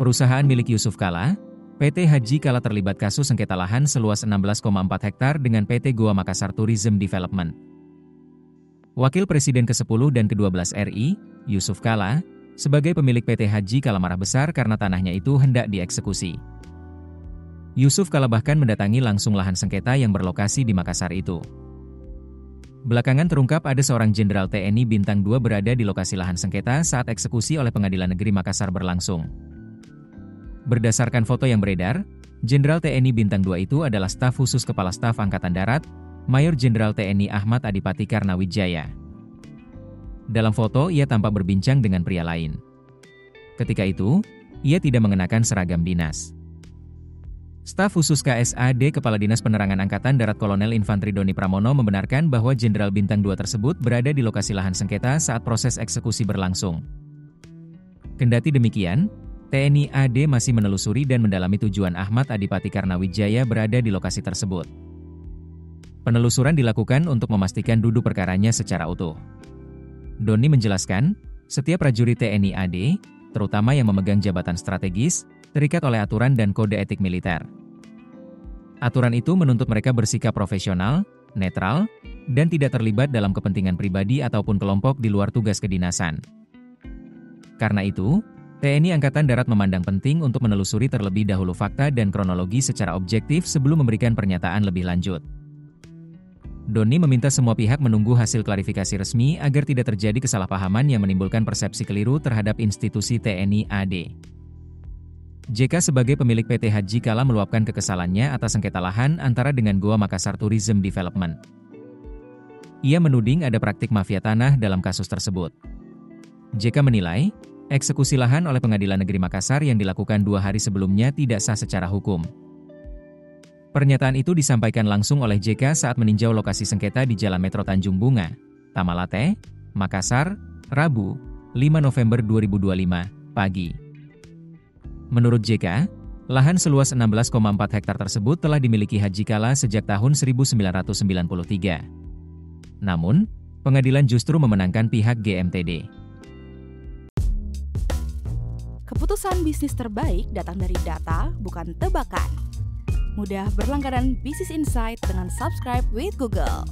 Perusahaan milik Yusuf Kala, PT Haji Kala terlibat kasus sengketa lahan seluas 16,4 hektar dengan PT Goa Makassar Tourism Development. Wakil Presiden ke-10 dan ke-12 RI, Yusuf Kala, sebagai pemilik PT Haji Kala marah besar karena tanahnya itu hendak dieksekusi. Yusuf Kala bahkan mendatangi langsung lahan sengketa yang berlokasi di Makassar itu. Belakangan terungkap ada seorang Jenderal TNI Bintang 2 berada di lokasi lahan sengketa saat eksekusi oleh Pengadilan Negeri Makassar berlangsung. Berdasarkan foto yang beredar, Jenderal TNI Bintang 2 itu adalah staf khusus Kepala Staf Angkatan Darat, Mayor Jenderal TNI Ahmad Adipati Karnawijaya. Dalam foto, ia tampak berbincang dengan pria lain. Ketika itu, ia tidak mengenakan seragam dinas. Staf khusus KSAD Kepala Dinas Penerangan Angkatan Darat Kolonel Infantri Doni Pramono membenarkan bahwa Jenderal Bintang 2 tersebut berada di lokasi lahan sengketa saat proses eksekusi berlangsung. Kendati demikian, TNI AD masih menelusuri dan mendalami tujuan Ahmad Adipati Karnawijaya berada di lokasi tersebut. Penelusuran dilakukan untuk memastikan duduk perkaranya secara utuh. Doni menjelaskan, setiap prajurit TNI AD, terutama yang memegang jabatan strategis, terikat oleh aturan dan kode etik militer. Aturan itu menuntut mereka bersikap profesional, netral, dan tidak terlibat dalam kepentingan pribadi ataupun kelompok di luar tugas kedinasan. Karena itu, TNI Angkatan Darat memandang penting untuk menelusuri terlebih dahulu fakta dan kronologi secara objektif sebelum memberikan pernyataan lebih lanjut. Doni meminta semua pihak menunggu hasil klarifikasi resmi agar tidak terjadi kesalahpahaman yang menimbulkan persepsi keliru terhadap institusi TNI AD. JK sebagai pemilik PT Haji Kala meluapkan kekesalannya atas sengketa lahan antara dengan Goa Makassar Tourism Development. Ia menuding ada praktik mafia tanah dalam kasus tersebut. JK menilai, eksekusi lahan oleh Pengadilan Negeri Makassar yang dilakukan 2 hari sebelumnya tidak sah secara hukum. Pernyataan itu disampaikan langsung oleh JK saat meninjau lokasi sengketa di Jalan Metro Tanjung Bunga, Tamalate, Makassar, Rabu, 5 November 2025, pagi. Menurut JK, lahan seluas 16,4 hektar tersebut telah dimiliki Haji Kala sejak tahun 1993. Namun, pengadilan justru memenangkan pihak GMTD. Keputusan bisnis terbaik datang dari data, bukan tebakan. Mudah berlangganan Business Insight dengan subscribe with Google.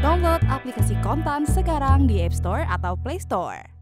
Download aplikasi Kontan sekarang di App Store atau Play Store.